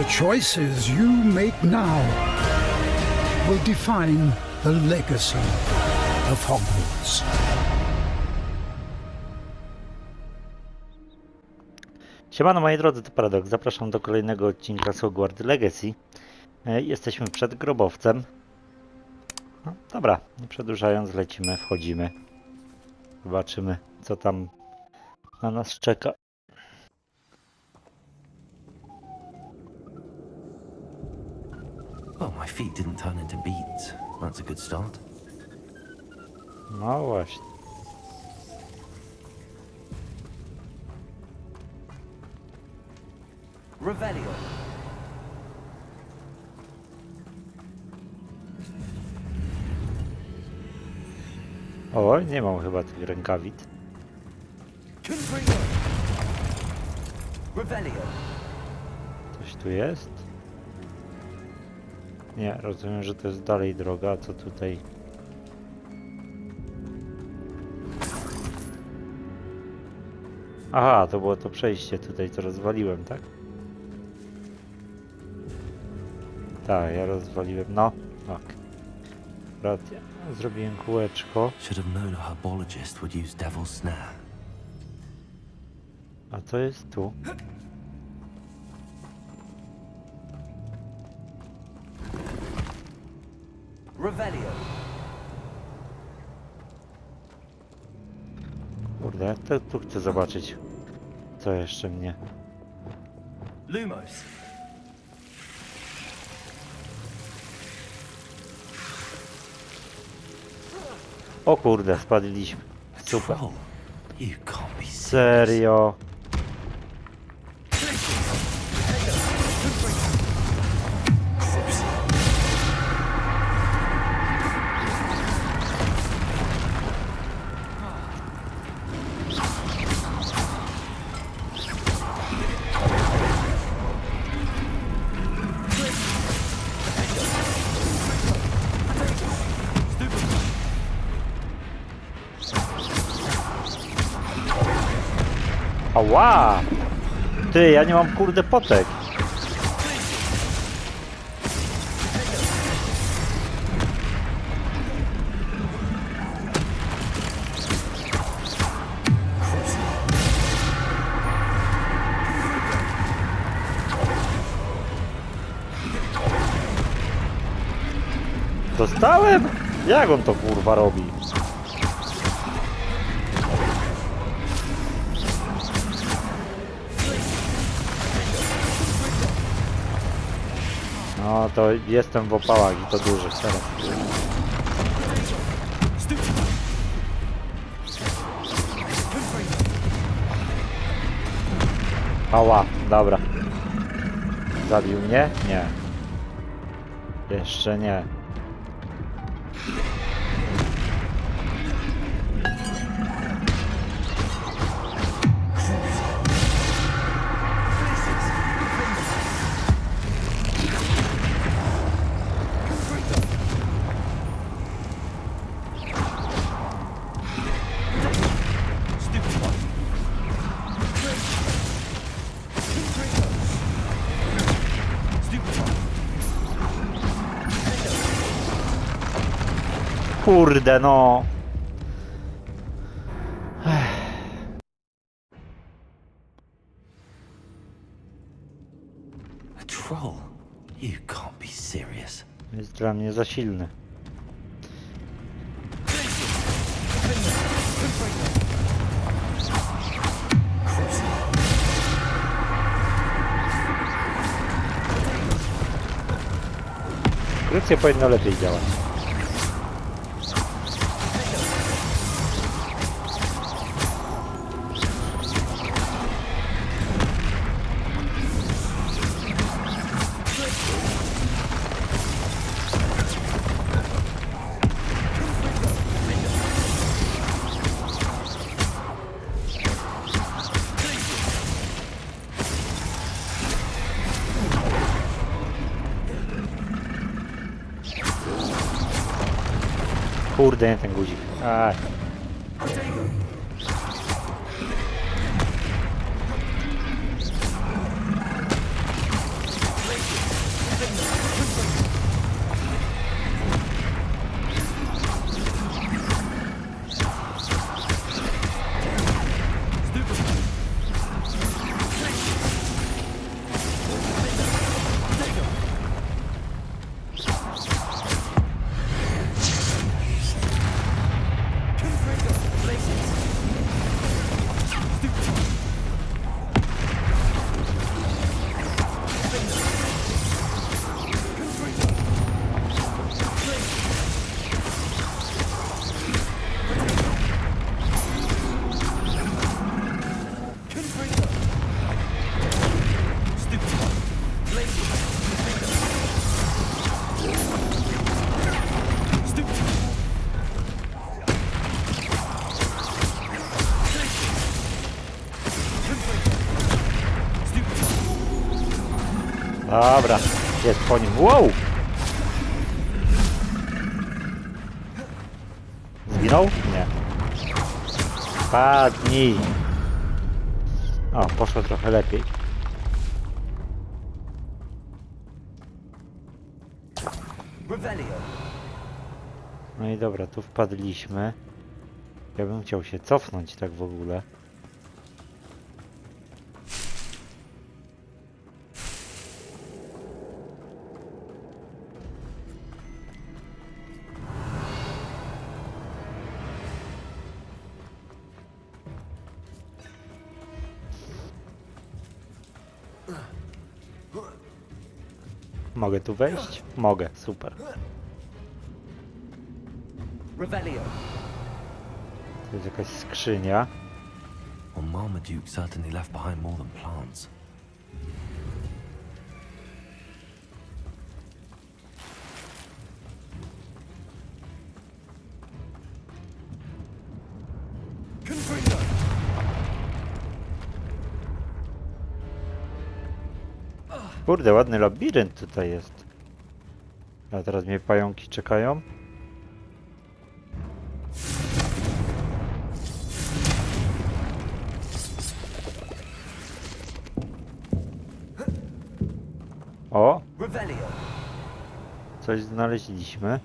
The choices you make now will define the legacy of Hogwarts. Siemano moi drodzy, to Paradoks. Zapraszam do kolejnego odcinka z Hogwarts Legacy. Jesteśmy przed grobowcem. No, dobra, nie przedłużając, lecimy, wchodzimy. Zobaczymy, co tam na nas czeka. Well, my feet didn't turn into beads. That's a good start. No właśnie. Revelio. O, nie mam chyba tych rękawic. Revelio. Coś tu jest? Nie, rozumiem, że to jest dalej droga, a co tutaj? Aha, to było to przejście tutaj, co rozwaliłem, tak? Tak, ja rozwaliłem, no, tak. Akurat ja zrobiłem kółeczko. Should have known a herbologist would use devil's snare. A co jest tu? Revelio. Kurde, tu chcę zobaczyć, co jeszcze mnie. Lumos. O kurde, spadliśmy. Super. Troll. You can't be serious. Serio. Ała! Ty, ja nie mam kurde potek. Dostałem? Jak on to kurwa robi? No to jestem w opałach i to dużych teraz. Ała, dobra. Zabił mnie? Nie. Jeszcze nie. Kurde no. A troll. You can't be serious. Jest dla mnie za silny. Krótkie powinno lepiej działać. Kurde, nie ten guzik. Aj. Dobra, jest po nim. Wow! Zginął? Nie. Padnij! O, poszło trochę lepiej. No i dobra, tu wpadliśmy. Ja bym chciał się cofnąć tak w ogóle. Mogę tu wejść? Mogę, super. To jest jakaś skrzynia. Well, Marmaduke certainly left behind more than plants. Kurde, ładny labirynt tutaj jest. A teraz mnie pająki czekają. O! Coś znaleźliśmy.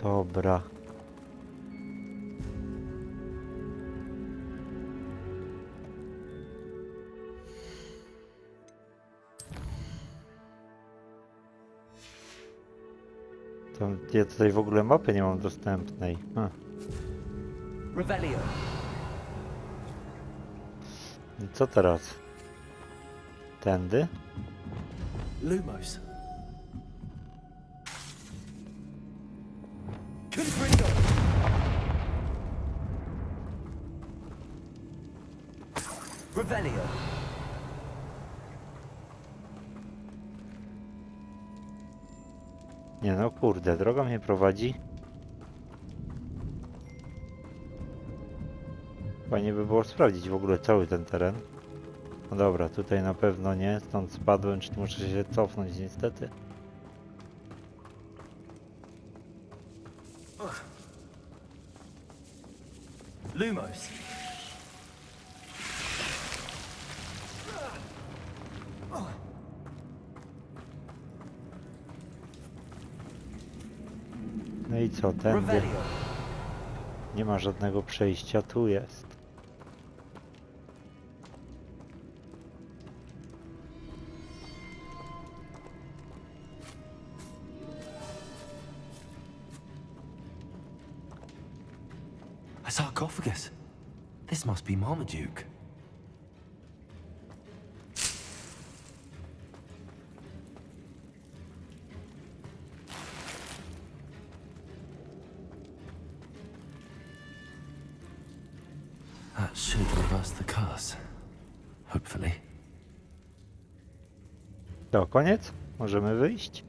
Dobra. To ja tutaj w ogóle mapy nie mam dostępnej. I co teraz? Tędy? Lumos. Nie no kurde, droga mnie prowadzi. Fajnie by było sprawdzić w ogóle cały ten teren. No dobra, tutaj na pewno nie, stąd spadłem, czy muszę się cofnąć niestety. Lumos. No i co, tędy? Nie ma żadnego przejścia, tu jest. A sarcophagus. This must be Marmaduke. That should reverse the curse. Hopefully. To koniec? Możemy wyjść?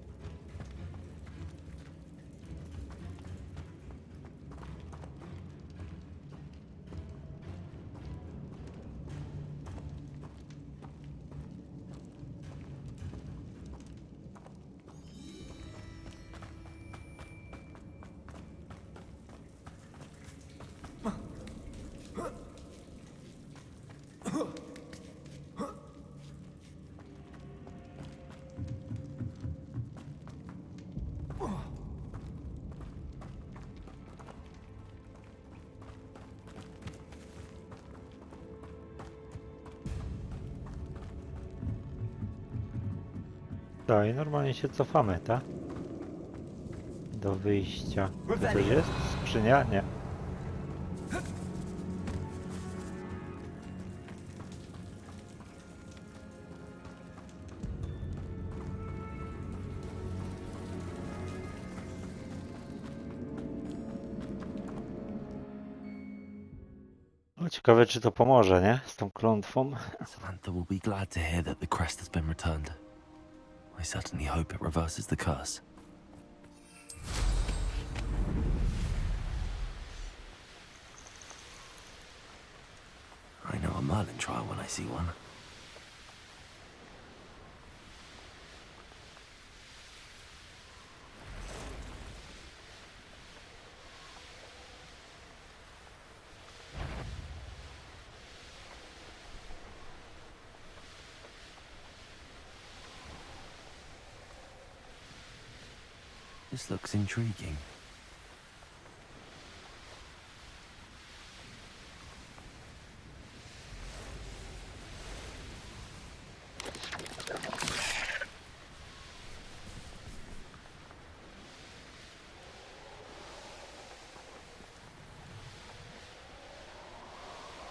Tak, i normalnie się cofamy, tak? Do wyjścia. Tu coś jest? Skrzynia? Nie. No, ciekawe, czy to pomoże, nie? Z tą klątwą. Samantha will be glad to hear that the crest has been returned. I certainly hope it reverses the curse. I know a Merlin trial when I see one. This looks intriguing.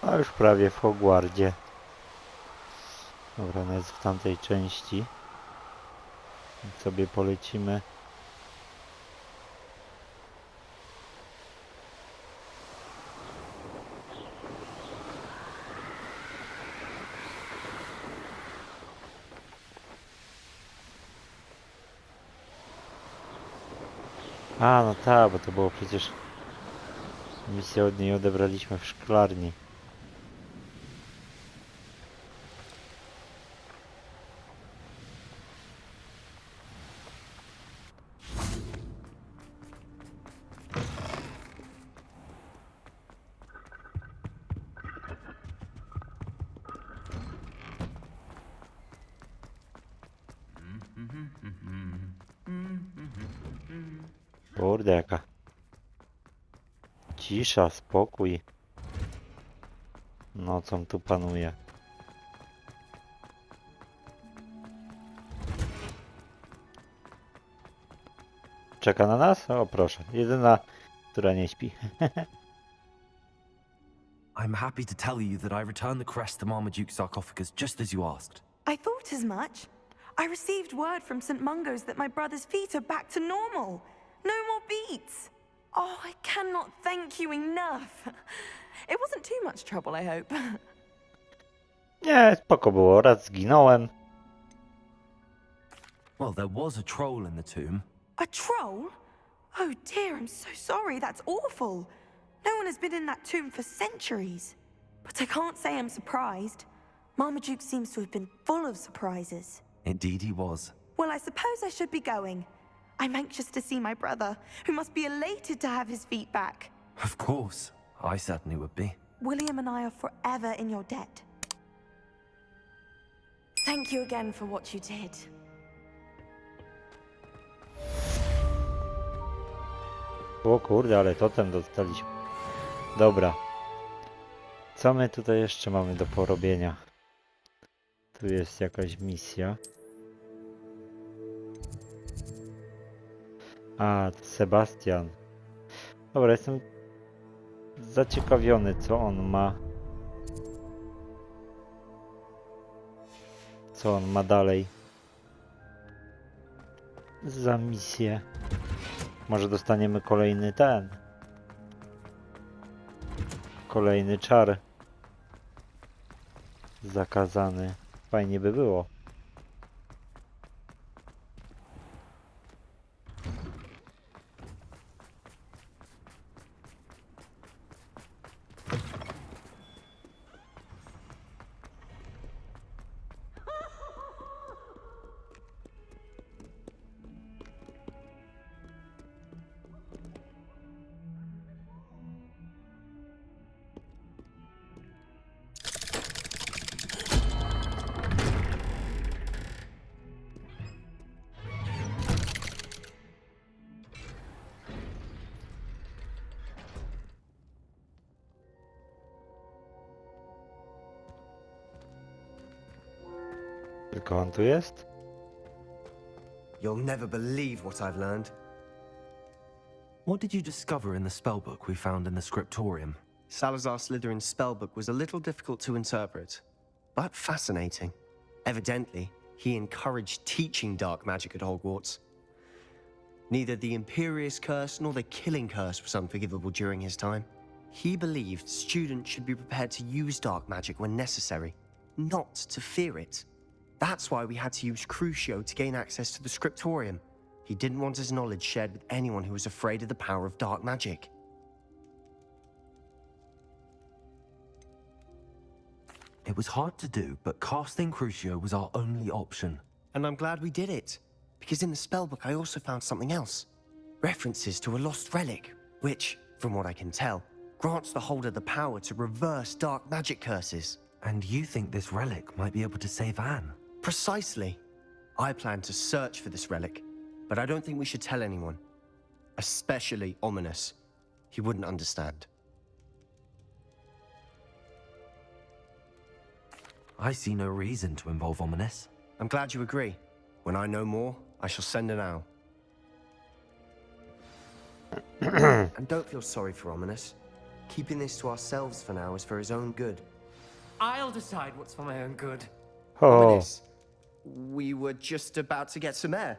A już prawie w Hogwarcie. Dobra, no jest w tamtej części. Więc sobie polecimy. A, no tak, bo to było przecież... Misję od niej odebraliśmy w szklarni. Kurde, jaka cisza, spokój nocą tu panuje. Czeka na nas? O proszę, jedyna, która nie śpi. I'm happy to tell you that I returned the crest to Marmaduke's sarcophagus just as you asked. I thought as much. I received word from St. Mungo's that my brother's feet are back to normal. No more beats. Oh, I cannot thank you enough. It wasn't too much trouble, I hope. Nie, spoko było, raz zginąłem. Well, there was a troll in the tomb. A troll? Oh dear, I'm so sorry. That's awful. No one has been in that tomb for centuries. But I can't say I'm surprised. Marmaduke seems to have been full of surprises. Indeed he was. Well, I suppose I should be going. I'm anxious to see my brother, who must be elated to have his feet back. Of course. I certainly would be. William and I are forever in your debt. Thank you again for what you did. O kurde, ale totem dostaliśmy. Dobra. Co my tutaj jeszcze mamy do porobienia? Tu jest jakaś misja. A, to Sebastian. Dobra, jestem zaciekawiony, co on ma. Co on ma dalej za misję. Może dostaniemy kolejny kolejny czar zakazany. Fajnie by było. Tylko on tu jest? You'll never believe what I've learned. What did you discover in the spellbook we found in the scriptorium? Salazar Slytherin's spellbook was a little difficult to interpret, but fascinating. Evidently, he encouraged teaching dark magic at Hogwarts. Neither the Imperious Curse nor the Killing Curse was unforgivable during his time. He believed students should be prepared to use dark magic when necessary, not to fear it. That's why we had to use Crucio to gain access to the scriptorium. He didn't want his knowledge shared with anyone who was afraid of the power of dark magic. It was hard to do, but casting Crucio was our only option. And I'm glad we did it, because in the spellbook I also found something else. References to a lost relic, which, from what I can tell, grants the holder the power to reverse dark magic curses. And you think this relic might be able to save Anne? Precisely. I plan to search for this relic, but I don't think we should tell anyone. Especially Ominous. He wouldn't understand. I see no reason to involve Ominous. I'm glad you agree. When I know more, I shall send an owl. And don't feel sorry for Ominous. Keeping this to ourselves for now is for his own good. I'll decide what's for my own good. O, Ominous, we were just about to get some air.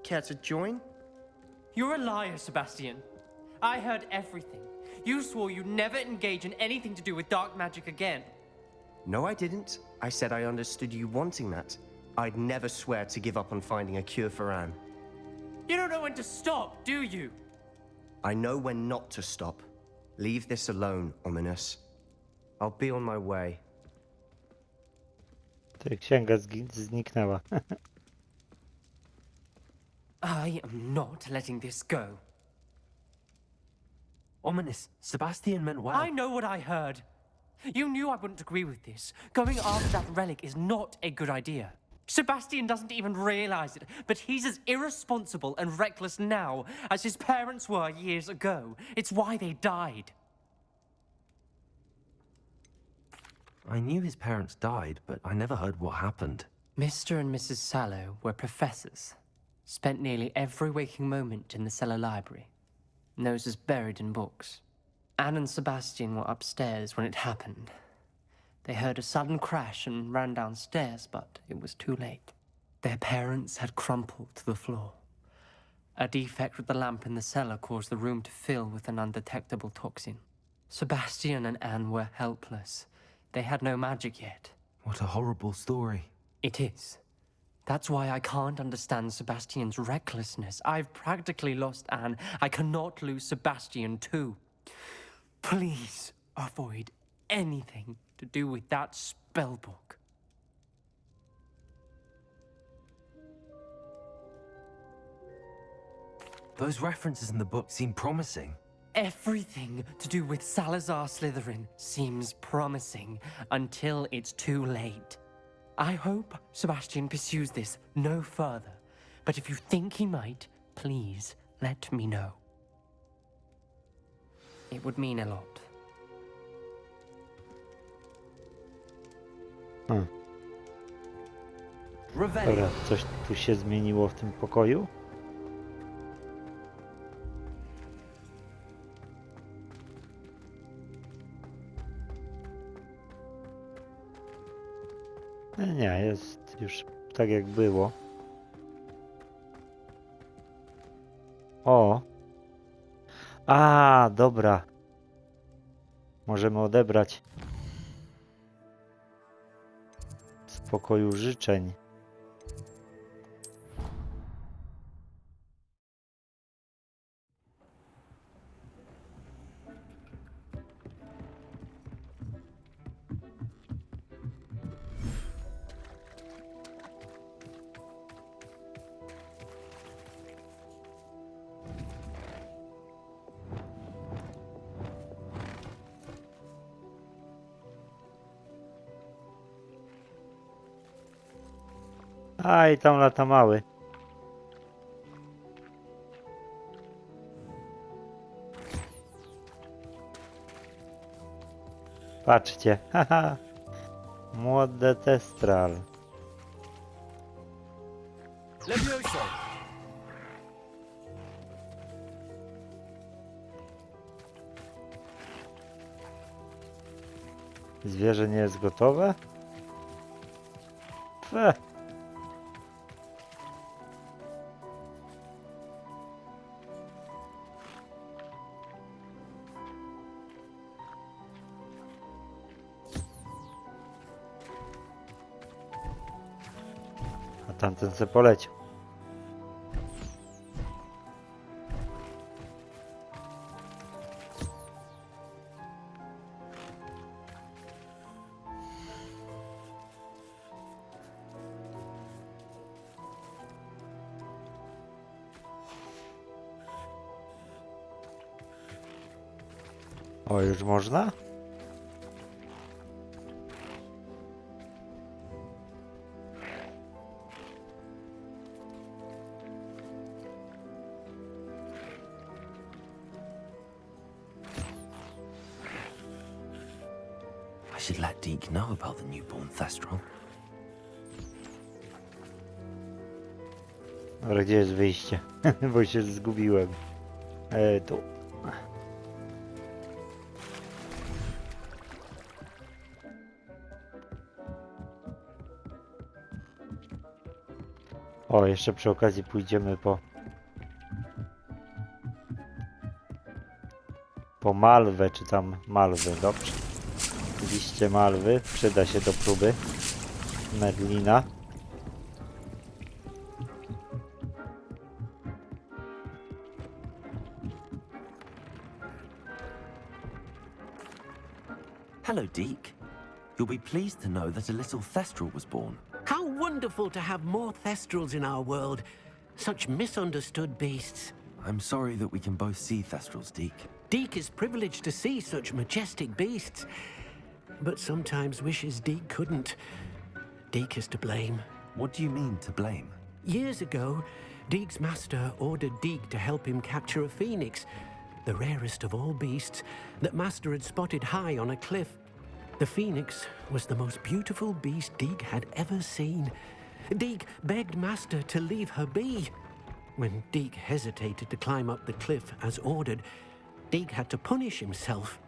Care to join? You're a liar, Sebastian. I heard everything. You swore you'd never engage in anything to do with dark magic again. No, I didn't. I said I understood you wanting that. I'd never swear to give up on finding a cure for Anne. You don't know when to stop, do you? I know when not to stop. Leave this alone, Ominous. I'll be on my way. to księga zniknęła. I am not letting this go. Ominous, Sebastian meant well. I know what I heard. You knew I wouldn't agree with this. Going after that relic is not a good idea. Sebastian doesn't even realize it, but he's as irresponsible and reckless now as his parents were years ago. It's why they died. I knew his parents died, but I never heard what happened. Mr. and Mrs. Sallow were professors. Spent nearly every waking moment in the cellar library. Noses buried in books. Anne and Sebastian were upstairs when it happened. They heard a sudden crash and ran downstairs, but it was too late. Their parents had crumpled to the floor. A defect with the lamp in the cellar caused the room to fill with an undetectable toxin. Sebastian and Anne were helpless. They had no magic yet. What a horrible story. It is. That's why I can't understand Sebastian's recklessness. I've practically lost Anne. I cannot lose Sebastian too. Please avoid anything to do with that spellbook. Those references in the book seem promising. Everything to do with Salazar Slytherin seems promising until it's too late. I hope Sebastian pursues this no further, but if you think he might, please let me know. It would mean a lot. Dobra, coś tu się zmieniło w tym pokoju? Nie, jest już tak jak było. O! A, dobra. Możemy odebrać z pokoju życzeń. A i tam lata mały. Patrzcie, haha. Młode testral. Levioso! Zwierzę nie jest gotowe? Fe. A tamten se poleciał. O, już można? I should let Deke know about the newborn Thestral. Dobra, gdzie jest wyjście? Bo się zgubiłem. Tu. O, jeszcze przy okazji pójdziemy po malwę, czy tam malwy, dobrze. Liście malwy, przyda się do próby Merlina. Hello, Deke. You'll be pleased to know that a little Thestral was born. How wonderful to have more Thestrals in our world. Such misunderstood beasts. I'm sorry that we can both see Thestrals, Deke. Deke is privileged to see such majestic beasts, but sometimes wishes Deke couldn't. Deke is to blame. What do you mean, to blame? Years ago, Deke's master ordered Deke to help him capture a phoenix, the rarest of all beasts, that master had spotted high on a cliff. The phoenix was the most beautiful beast Deke had ever seen. Deke begged master to leave her be. When Deke hesitated to climb up the cliff as ordered, Deke had to punish himself.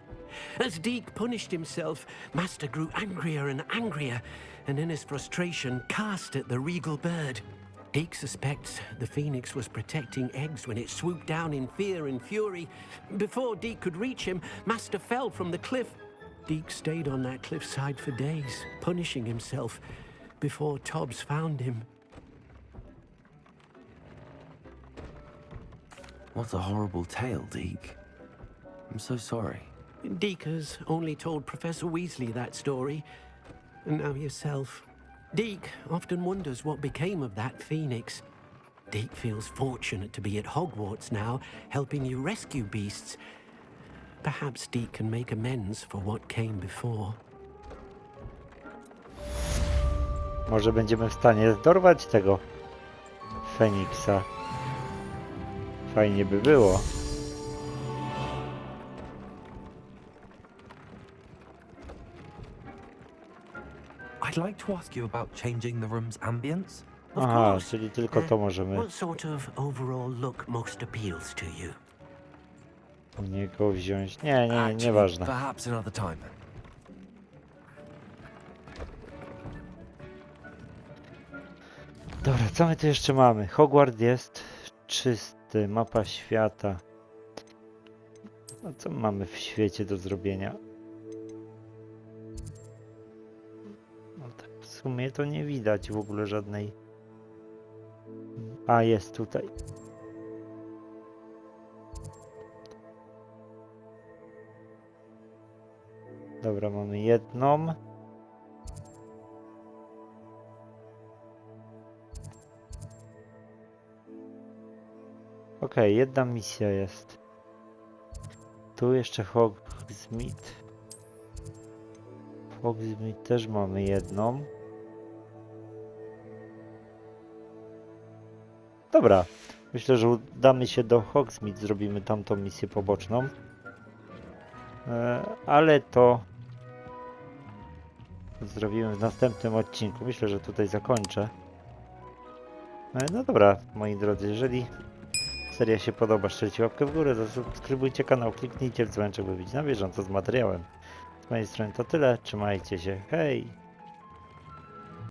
As Deke punished himself, master grew angrier and angrier, and in his frustration cast at the regal bird. Deke suspects the phoenix was protecting eggs when it swooped down in fear and fury. Before Deke could reach him, master fell from the cliff. Deke stayed on that cliffside for days, punishing himself, before Tobbs found him. What a horrible tale, Deke. I'm so sorry. Deke has only told Professor Weasley that story, and now yourself. Deke often wonders what became of that phoenix. Deke feels fortunate to be at Hogwarts now, helping you rescue beasts. Perhaps Deke can make amends for what came before. Może będziemy w stanie dorwać tego Feniksa. Fajnie by było. I'd like to ask you about changing the room's ambience. Of Aha, course. czyli tylko to możemy What sort of overall look most appeals to you? u niego wziąć. Nie, Actually, nieważne. Perhaps another time. Dobra, co my tu jeszcze mamy? Hogwart jest czysty, mapa świata. A co mamy w świecie do zrobienia? No tak w sumie to nie widać w ogóle żadnej... A, jest tutaj. Dobra, mamy jedną. Okej, jedna misja jest. Tu jeszcze Hogsmeade. W Hogsmeade też mamy jedną. Dobra, myślę, że udamy się do Hogsmeade, zrobimy tamtą misję poboczną. Ale to zrobimy w następnym odcinku. Myślę, że tutaj zakończę. No dobra, moi drodzy, jeżeli seria się podoba, strzelcie łapkę w górę, zasubskrybujcie kanał, kliknijcie w dzwoneczek, by być na bieżąco z materiałem. Z mojej strony to tyle, trzymajcie się, hej!